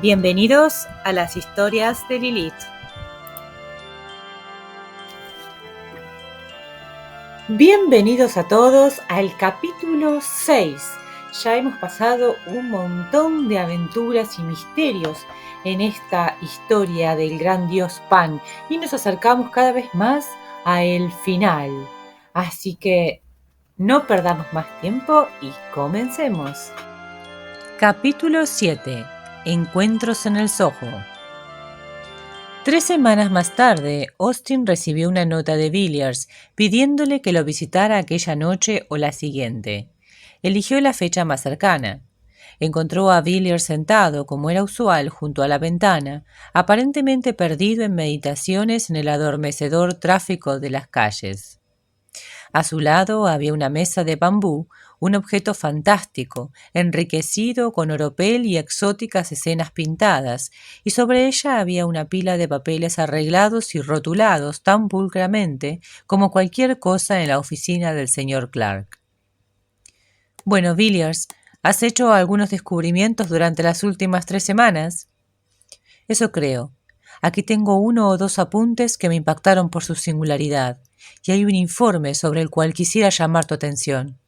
Bienvenidos a las historias de Lilith. Bienvenidos a todos al capítulo 6. Ya hemos pasado un montón de aventuras y misterios en esta historia del gran dios Pan y nos acercamos cada vez más a el final. Así que no perdamos más tiempo y comencemos. Capítulo 7. Encuentros en el Soho. 3 semanas más tarde, Austin recibió una nota de Villiers pidiéndole que lo visitara aquella noche o la siguiente. Eligió la fecha más cercana. Encontró a Villiers sentado, como era usual, junto a la ventana, aparentemente perdido en meditaciones en el adormecedor tráfico de las calles. A su lado había una mesa de bambú, un objeto fantástico, enriquecido con oropel y exóticas escenas pintadas, y sobre ella había una pila de papeles arreglados y rotulados tan pulcramente como cualquier cosa en la oficina del señor Clark. «Bueno, Villiers, ¿has hecho algunos descubrimientos durante las últimas 3 semanas?» «Eso creo. Aquí tengo 1 o 2 apuntes que me impactaron por su singularidad, y hay un informe sobre el cual quisiera llamar tu atención».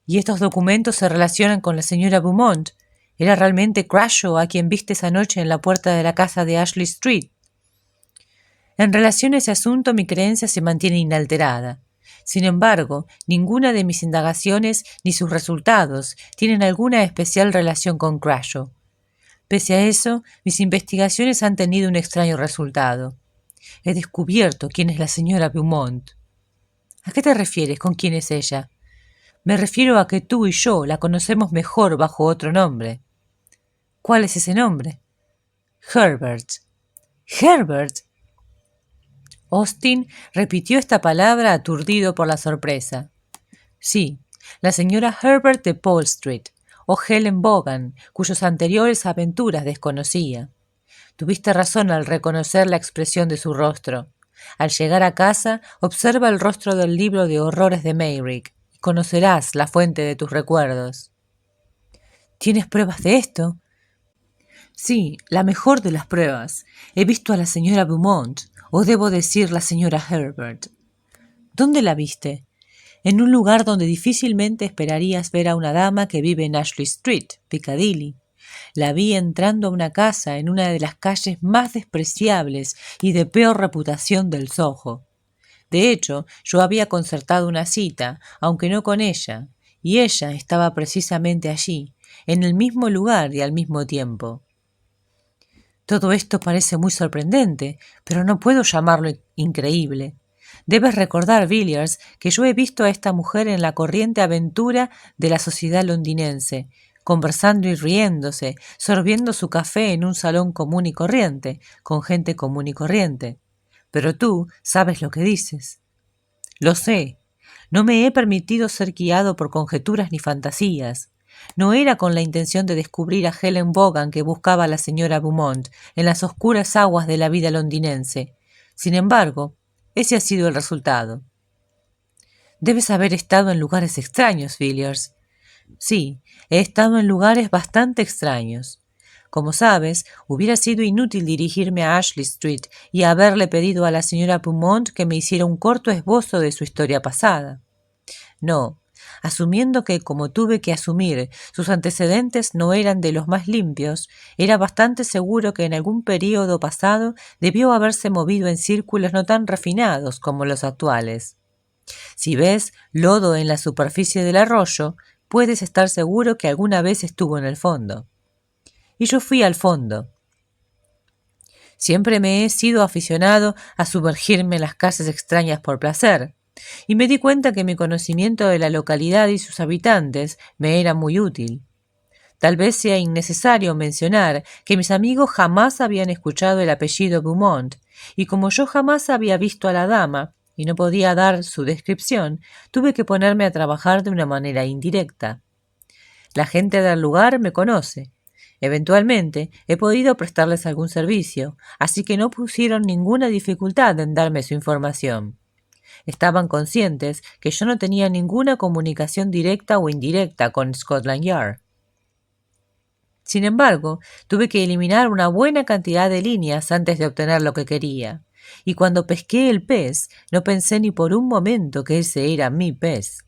«¿Y estos documentos se relacionan con la señora Beaumont? ¿Era realmente Crashaw a quien viste esa noche en la puerta de la casa de Ashley Street?» «En relación a ese asunto mi creencia se mantiene inalterada. Sin embargo, ninguna de mis indagaciones ni sus resultados tienen alguna especial relación con Crashaw. Pese a eso, mis investigaciones han tenido un extraño resultado. He descubierto quién es la señora Beaumont». «¿A qué te refieres con quién es ella?» «Me refiero a que tú y yo la conocemos mejor bajo otro nombre». «¿Cuál es ese nombre?» «Herbert». «¿Herbert?» Austin repitió esta palabra aturdido por la sorpresa. «Sí, la señora Herbert de Paul Street, o Helen Bogan, cuyas anteriores aventuras desconocía. Tuviste razón al reconocer la expresión de su rostro. Al llegar a casa, observa el rostro del libro de horrores de Mayrick y conocerás la fuente de tus recuerdos». «¿Tienes pruebas de esto?» «Sí, la mejor de las pruebas. He visto a la señora Beaumont, o debo decir la señora Herbert». «¿Dónde la viste?» «En un lugar donde difícilmente esperarías ver a una dama que vive en Ashley Street, Piccadilly. La vi entrando a una casa en una de las calles más despreciables y de peor reputación del Soho. De hecho, yo había concertado una cita, aunque no con ella, y ella estaba precisamente allí, en el mismo lugar y al mismo tiempo». «Todo esto parece muy sorprendente, pero no puedo llamarlo increíble. Debes recordar, Villiers, que yo he visto a esta mujer en la corriente aventura de la sociedad londinense, conversando y riéndose, sorbiendo su café en un salón común y corriente, con gente común y corriente. Pero tú sabes lo que dices». «Lo sé. No me he permitido ser guiado por conjeturas ni fantasías. No era con la intención de descubrir a Helen Bogan que buscaba a la señora Beaumont en las oscuras aguas de la vida londinense. Sin embargo, ese ha sido el resultado». «Debes haber estado en lugares extraños, Villiers». «Sí, he estado en lugares bastante extraños. Como sabes, hubiera sido inútil dirigirme a Ashley Street y haberle pedido a la señora Beaumont que me hiciera un corto esbozo de su historia pasada. No, asumiendo que, como tuve que asumir, sus antecedentes no eran de los más limpios, era bastante seguro que en algún período pasado debió haberse movido en círculos no tan refinados como los actuales. Si ves lodo en la superficie del arroyo, puedes estar seguro que alguna vez estuvo en el fondo. Y yo fui al fondo. Siempre me he sido aficionado a sumergirme en las casas extrañas por placer, y me di cuenta que mi conocimiento de la localidad y sus habitantes me era muy útil. Tal vez sea innecesario mencionar que mis amigos jamás habían escuchado el apellido Beaumont, y como yo jamás había visto a la dama y no podía dar su descripción, tuve que ponerme a trabajar de una manera indirecta. La gente del lugar me conoce. Eventualmente he podido prestarles algún servicio, así que no pusieron ninguna dificultad en darme su información. Estaban conscientes que yo no tenía ninguna comunicación directa o indirecta con Scotland Yard. Sin embargo, tuve que eliminar una buena cantidad de líneas antes de obtener lo que quería. Y cuando pesqué el pez, no pensé ni por un momento que ese era mi pez.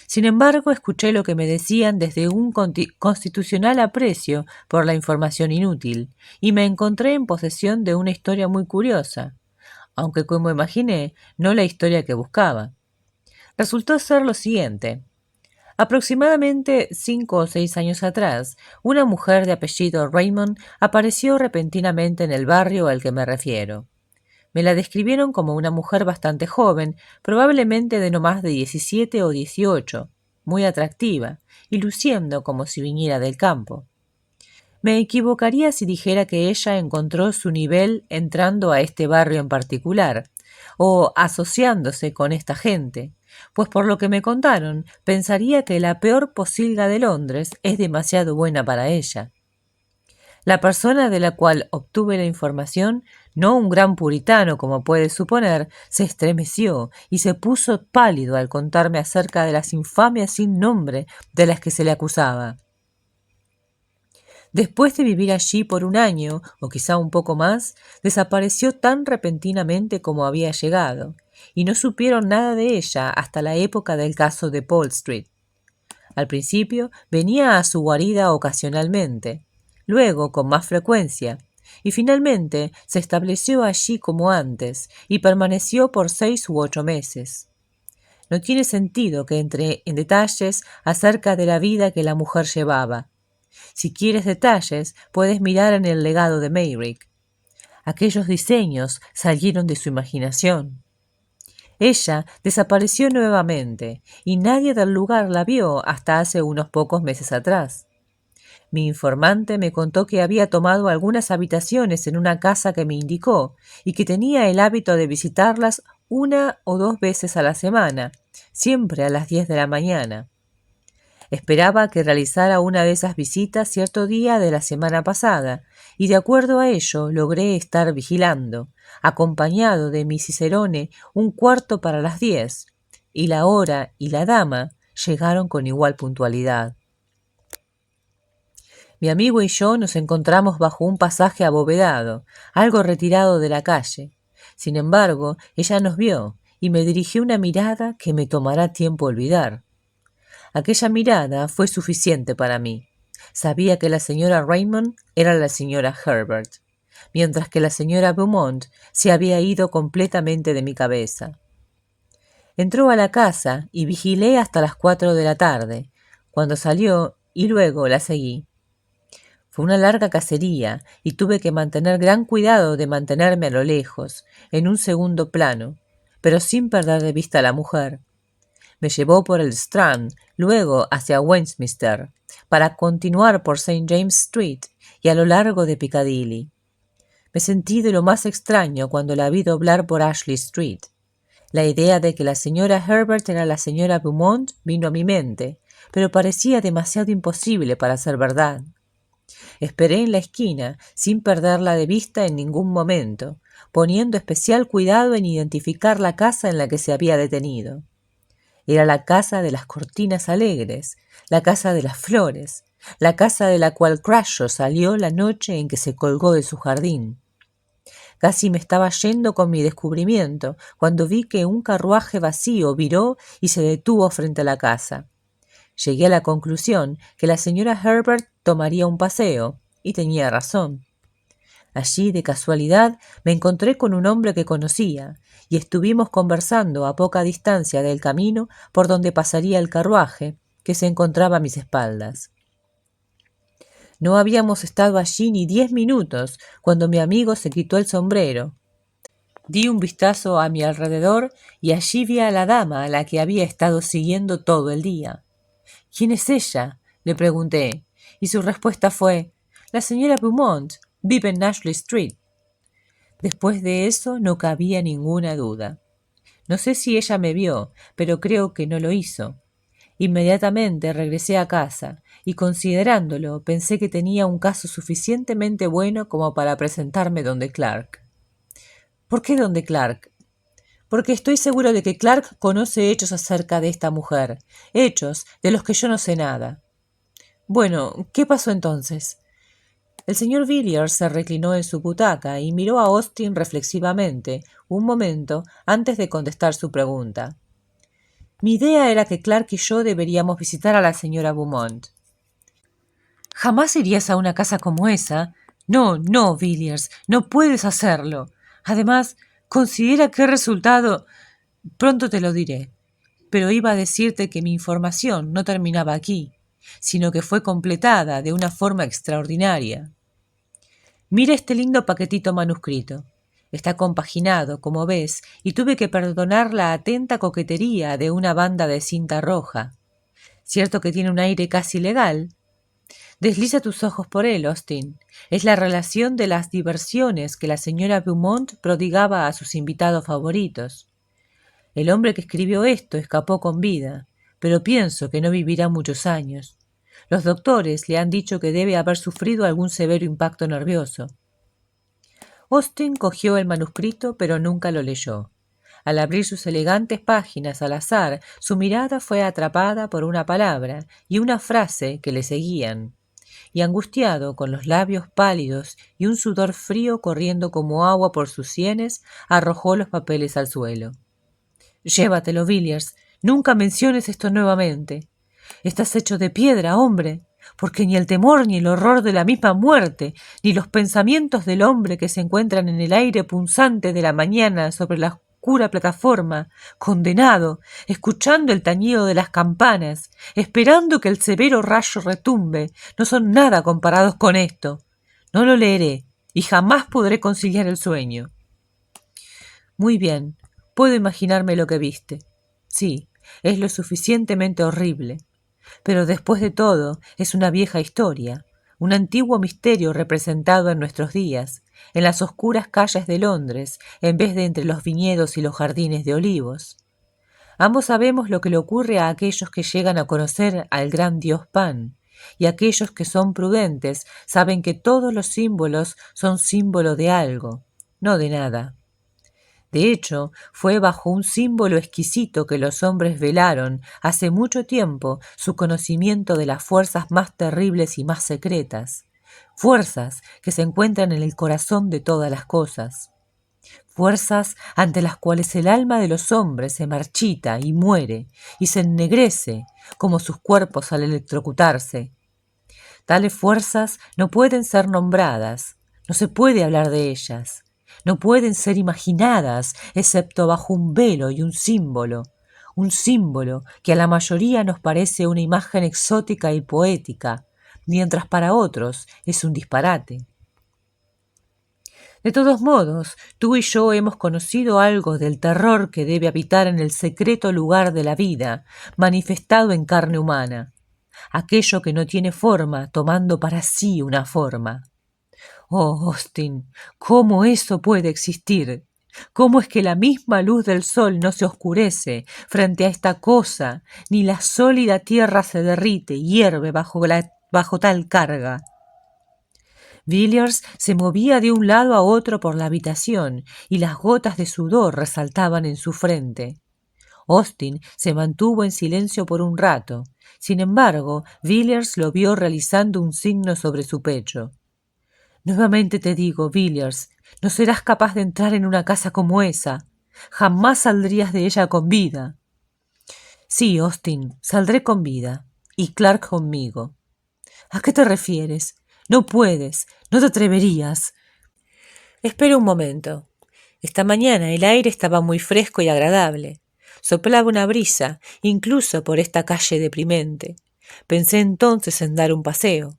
Sin embargo, escuché lo que me decían desde un constitucional aprecio por la información inútil, y me encontré en posesión de una historia muy curiosa, aunque como imaginé, no la historia que buscaba. Resultó ser lo siguiente. Aproximadamente 5 o 6 años atrás, una mujer de apellido Raymond apareció repentinamente en el barrio al que me refiero. Me la describieron como una mujer bastante joven, probablemente de no más de 17 o 18, muy atractiva, y luciendo como si viniera del campo. Me equivocaría si dijera que ella encontró su nivel entrando a este barrio en particular, o asociándose con esta gente, pues por lo que me contaron, pensaría que la peor posilga de Londres es demasiado buena para ella. La persona de la cual obtuve la información, no un gran puritano como puedes suponer, se estremeció y se puso pálido al contarme acerca de las infamias sin nombre de las que se le acusaba. Después de vivir allí por un año, o quizá un poco más, desapareció tan repentinamente como había llegado, y no supieron nada de ella hasta la época del caso de Paul Street. Al principio venía a su guarida ocasionalmente, luego con más frecuencia, y finalmente se estableció allí como antes y permaneció por 6 u 8 meses. No tiene sentido que entre en detalles acerca de la vida que la mujer llevaba. Si quieres detalles, puedes mirar en el legado de Mayrick. Aquellos diseños salieron de su imaginación. Ella desapareció nuevamente y nadie del lugar la vio hasta hace unos pocos meses atrás. Mi informante me contó que había tomado algunas habitaciones en una casa que me indicó y que tenía el hábito de visitarlas 1 o 2 veces a la semana, siempre a las 10 de la mañana. Esperaba que realizara una de esas visitas cierto día de la semana pasada, y de acuerdo a ello logré estar vigilando, acompañado de mi cicerone 1/4 para las 10, y la hora y la dama llegaron con igual puntualidad. Mi amigo y yo nos encontramos bajo un pasaje abovedado, algo retirado de la calle. Sin embargo, ella nos vio y me dirigió una mirada que me tomará tiempo olvidar. Aquella mirada fue suficiente para mí. Sabía que la señora Raymond era la señora Herbert, mientras que la señora Beaumont se había ido completamente de mi cabeza. Entró a la casa y vigilé hasta las 4 de la tarde, cuando salió y luego la seguí. Fue una larga cacería y tuve que mantener gran cuidado de mantenerme a lo lejos, en un segundo plano, pero sin perder de vista a la mujer. Me llevó por el Strand, luego hacia Westminster, para continuar por St. James Street y a lo largo de Piccadilly. Me sentí de lo más extraño cuando la vi doblar por Ashley Street. La idea de que la señora Herbert era la señora Beaumont vino a mi mente, pero parecía demasiado imposible para ser verdad. Esperé en la esquina, sin perderla de vista en ningún momento, poniendo especial cuidado en identificar la casa en la que se había detenido. Era la casa de las cortinas alegres, la casa de las flores, la casa de la cual Crashaw salió la noche en que se colgó de su jardín. Casi me estaba yendo con mi descubrimiento cuando vi que un carruaje vacío viró y se detuvo frente a la casa. Llegué a la conclusión que la señora Herbert tomaría un paseo, y tenía razón. Allí, de casualidad, me encontré con un hombre que conocía, y estuvimos conversando a poca distancia del camino por donde pasaría el carruaje, que se encontraba a mis espaldas. No habíamos estado allí ni 10 minutos cuando mi amigo se quitó el sombrero. Di un vistazo a mi alrededor y allí vi a la dama a la que había estado siguiendo todo el día. «¿Quién es ella?», le pregunté, y su respuesta fue: «La señora Beaumont vive en Ashley Street». Después de eso no cabía ninguna duda. No sé si ella me vio, pero creo que no lo hizo. Inmediatamente regresé a casa y, considerándolo, pensé que tenía un caso suficientemente bueno como para presentarme donde Clark. ¿Por qué donde Clark? Porque estoy seguro de que Clark conoce hechos acerca de esta mujer, hechos de los que yo no sé nada. Bueno, ¿qué pasó entonces? El señor Villiers se reclinó en su butaca y miró a Austin reflexivamente un momento antes de contestar su pregunta. Mi idea era que Clark y yo deberíamos visitar a la señora Beaumont. ¿Jamás irías a una casa como esa? No, no, Villiers, no puedes hacerlo. Además, considera qué resultado... Pronto te lo diré. Pero iba a decirte que mi información no terminaba aquí, sino que fue completada de una forma extraordinaria. Mira este lindo paquetito manuscrito. Está compaginado, como ves, y tuve que perdonar la atenta coquetería de una banda de cinta roja. ¿Cierto que tiene un aire casi legal? Desliza tus ojos por él, Austin. Es la relación de las diversiones que la señora Beaumont prodigaba a sus invitados favoritos. El hombre que escribió esto escapó con vida, pero pienso que no vivirá muchos años. Los doctores le han dicho que debe haber sufrido algún severo impacto nervioso. Austin cogió el manuscrito, pero nunca lo leyó. Al abrir sus elegantes páginas al azar, su mirada fue atrapada por una palabra y una frase que le seguían. Y angustiado, con los labios pálidos y un sudor frío corriendo como agua por sus sienes, arrojó los papeles al suelo. Llévatelo, Villiers. Nunca menciones esto nuevamente. Estás hecho de piedra, hombre, porque ni el temor ni el horror de la misma muerte, ni los pensamientos del hombre que se encuentran en el aire punzante de la mañana sobre la oscura plataforma, condenado, escuchando el tañido de las campanas, esperando que el severo rayo retumbe, no son nada comparados con esto. No lo leeré, y jamás podré conciliar el sueño. Muy bien, puedo imaginarme lo que viste. Sí, es lo suficientemente horrible. Pero después de todo, es una vieja historia, un antiguo misterio representado en nuestros días, en las oscuras calles de Londres, en vez de entre los viñedos y los jardines de olivos. Ambos sabemos lo que le ocurre a aquellos que llegan a conocer al gran dios Pan, y aquellos que son prudentes saben que todos los símbolos son símbolo de algo, no de nada. De hecho, fue bajo un símbolo exquisito que los hombres velaron hace mucho tiempo su conocimiento de las fuerzas más terribles y más secretas, fuerzas que se encuentran en el corazón de todas las cosas, fuerzas ante las cuales el alma de los hombres se marchita y muere y se ennegrece como sus cuerpos al electrocutarse. Tales fuerzas no pueden ser nombradas, no se puede hablar de ellas. No pueden ser imaginadas excepto bajo un velo y un símbolo que a la mayoría nos parece una imagen exótica y poética, mientras para otros es un disparate. De todos modos, tú y yo hemos conocido algo del terror que debe habitar en el secreto lugar de la vida, manifestado en carne humana, aquello que no tiene forma tomando para sí una forma. Oh, Austin, ¿cómo eso puede existir? ¿Cómo es que la misma luz del sol no se oscurece frente a esta cosa, ni la sólida tierra se derrite y hierve bajo tal carga? Villiers se movía de un lado a otro por la habitación y las gotas de sudor resaltaban en su frente. Austin se mantuvo en silencio por un rato. Sin embargo, Villiers lo vio realizando un signo sobre su pecho. Nuevamente te digo, Villiers, no serás capaz de entrar en una casa como esa. Jamás saldrías de ella con vida. Sí, Austin, saldré con vida. Y Clark conmigo. ¿A qué te refieres? No puedes, no te atreverías. Espera un momento. Esta mañana el aire estaba muy fresco y agradable. Soplaba una brisa, incluso por esta calle deprimente. Pensé entonces en dar un paseo.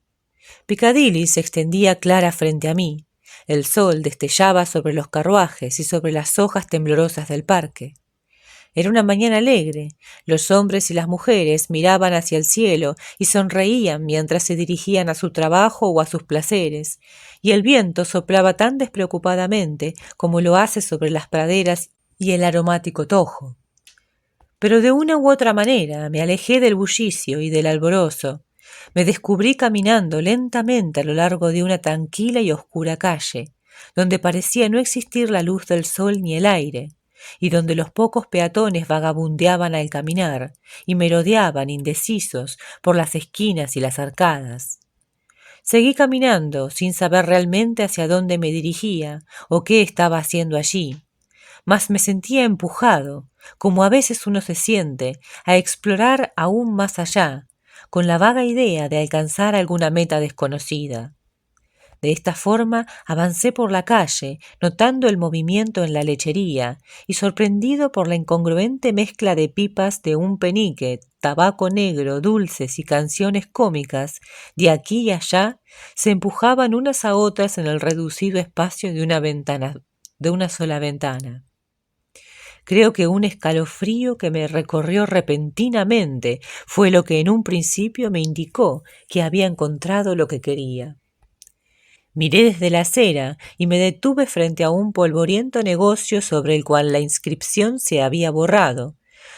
Piccadilly se extendía clara frente a mí. El sol destellaba sobre los carruajes y sobre las hojas temblorosas del parque. Era una mañana alegre. Los hombres y las mujeres miraban hacia el cielo y sonreían mientras se dirigían a su trabajo o a sus placeres, y el viento soplaba tan despreocupadamente como lo hace sobre las praderas y el aromático tojo. Pero de una u otra manera me alejé del bullicio y del alborozo. Me descubrí caminando lentamente a lo largo de una tranquila y oscura calle, donde parecía no existir la luz del sol ni el aire, y donde los pocos peatones vagabundeaban al caminar y merodeaban indecisos por las esquinas y las arcadas. Seguí caminando, sin saber realmente hacia dónde me dirigía o qué estaba haciendo allí, mas me sentía empujado, como a veces uno se siente, a explorar aún más allá, con la vaga idea de alcanzar alguna meta desconocida. De esta forma avancé por la calle, notando el movimiento en la lechería y sorprendido por la incongruente mezcla de pipas de un penique, tabaco negro, dulces y canciones cómicas, de aquí y allá, se empujaban unas a otras en el reducido espacio de una sola ventana. Creo que un escalofrío que me recorrió repentinamente fue lo que en un principio me indicó que había encontrado lo que quería. Miré desde la acera y me detuve frente a un polvoriento negocio sobre el cual la inscripción se había borrado,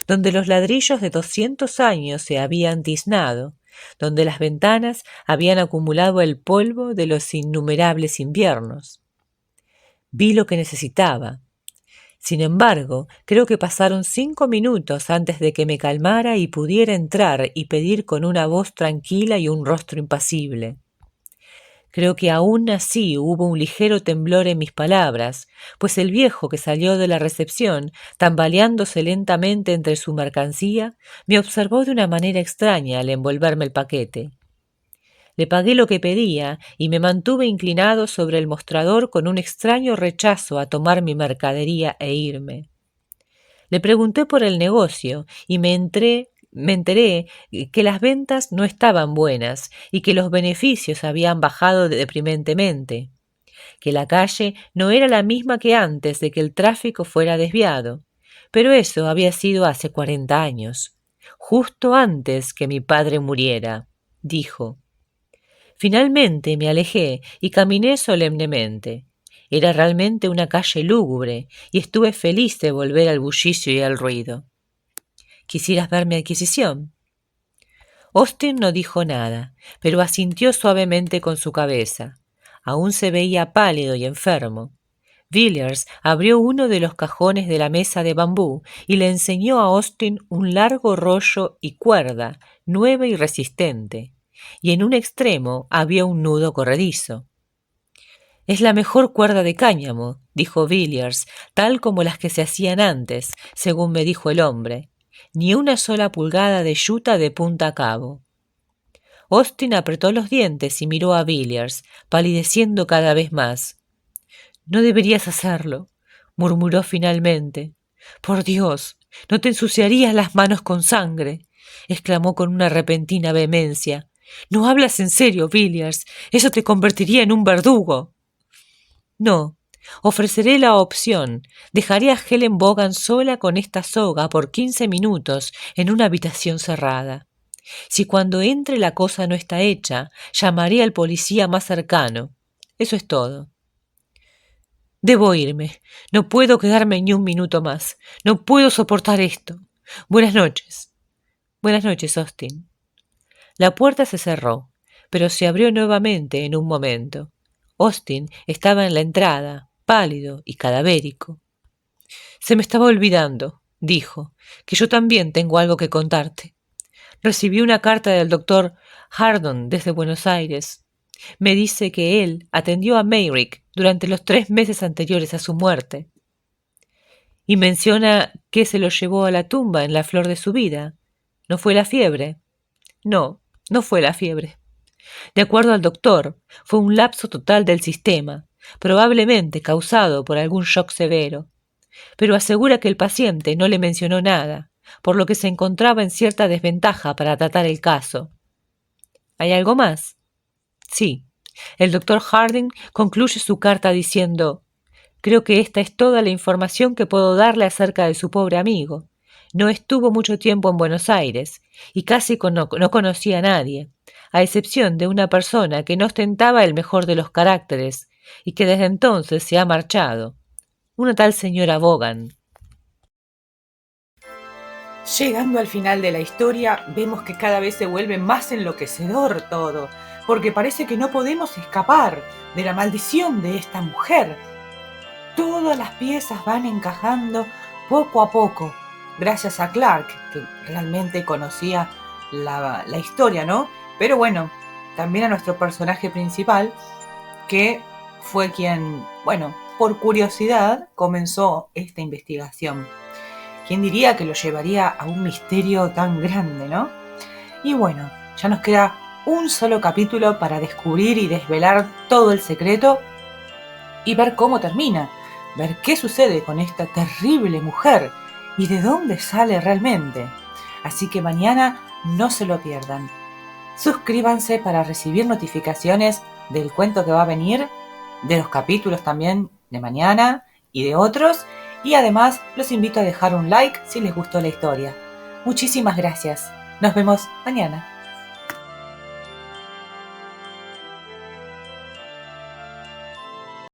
donde los ladrillos de 200 años se habían tiznado, donde las ventanas habían acumulado el polvo de los innumerables inviernos. Vi lo que necesitaba. Sin embargo, creo que pasaron 5 minutos antes de que me calmara y pudiera entrar y pedir con una voz tranquila y un rostro impasible. Creo que aún así hubo un ligero temblor en mis palabras, pues el viejo que salió de la recepción, tambaleándose lentamente entre su mercancía, me observó de una manera extraña al envolverme el paquete. Le pagué lo que pedía y me mantuve inclinado sobre el mostrador con un extraño rechazo a tomar mi mercadería e irme. Le pregunté por el negocio y me enteré que las ventas no estaban buenas y que los beneficios habían bajado deprimentemente, que la calle no era la misma que antes de que el tráfico fuera desviado, pero eso había sido hace 40 años, justo antes que mi padre muriera, dijo. Finalmente me alejé y caminé solemnemente. Era realmente una calle lúgubre y estuve feliz de volver al bullicio y al ruido. ¿Quisieras ver mi adquisición? Austin no dijo nada, pero asintió suavemente con su cabeza. Aún se veía pálido y enfermo. Villiers abrió uno de los cajones de la mesa de bambú y le enseñó a Austin un largo rollo y cuerda, nueva y resistente, y en un extremo había un nudo corredizo. «Es la mejor cuerda de cáñamo», dijo Villiers, «tal como las que se hacían antes, según me dijo el hombre. Ni una sola pulgada de yuta de punta a cabo». Austin apretó los dientes y miró a Villiers, palideciendo cada vez más. «No deberías hacerlo», murmuró finalmente. «Por Dios, no te ensuciarías las manos con sangre», exclamó con una repentina vehemencia. «No hablas en serio, Villiers. Eso te convertiría en un verdugo». «No, ofreceré la opción. Dejaré a Helen Bogan sola con esta soga por 15 minutos en una habitación cerrada. Si cuando entre la cosa no está hecha, llamaré al policía más cercano. Eso es todo». «Debo irme. No puedo quedarme ni un minuto más. No puedo soportar esto. Buenas noches». «Buenas noches, Austin». La puerta se cerró, pero se abrió nuevamente en un momento. Austin estaba en la entrada, pálido y cadavérico. «Se me estaba olvidando», dijo, «que yo también tengo algo que contarte. Recibí una carta del doctor Hardon desde Buenos Aires. Me dice que él atendió a Mayrick durante los 3 meses anteriores a su muerte. Y menciona que se lo llevó a la tumba en la flor de su vida. ¿No fue la fiebre?» «No, no fue la fiebre. De acuerdo al doctor, fue un lapso total del sistema, probablemente causado por algún shock severo. Pero asegura que el paciente no le mencionó nada, por lo que se encontraba en cierta desventaja para tratar el caso». «¿Hay algo más?» «Sí. El doctor Harding concluye su carta diciendo: creo que esta es toda la información que puedo darle acerca de su pobre amigo. No estuvo mucho tiempo en Buenos Aires y casi no conocía a nadie, a excepción de una persona que no ostentaba el mejor de los caracteres y que desde entonces se ha marchado. Una tal señora Bogan». Llegando al final de la historia, vemos que cada vez se vuelve más enloquecedor todo, porque parece que no podemos escapar de la maldición de esta mujer. Todas las piezas van encajando poco a poco, gracias a Clark, que realmente conocía la historia, ¿no? Pero bueno, también a nuestro personaje principal, que fue quien, bueno, por curiosidad comenzó esta investigación. ¿Quién diría que lo llevaría a un misterio tan grande, no? Y bueno, ya nos queda un solo capítulo para descubrir y desvelar todo el secreto y ver cómo termina, ver qué sucede con esta terrible mujer y de dónde sale realmente. Así que mañana no se lo pierdan. Suscríbanse para recibir notificaciones del cuento que va a venir, de los capítulos también de mañana y de otros. Y además los invito a dejar un like si les gustó la historia. Muchísimas gracias. Nos vemos mañana.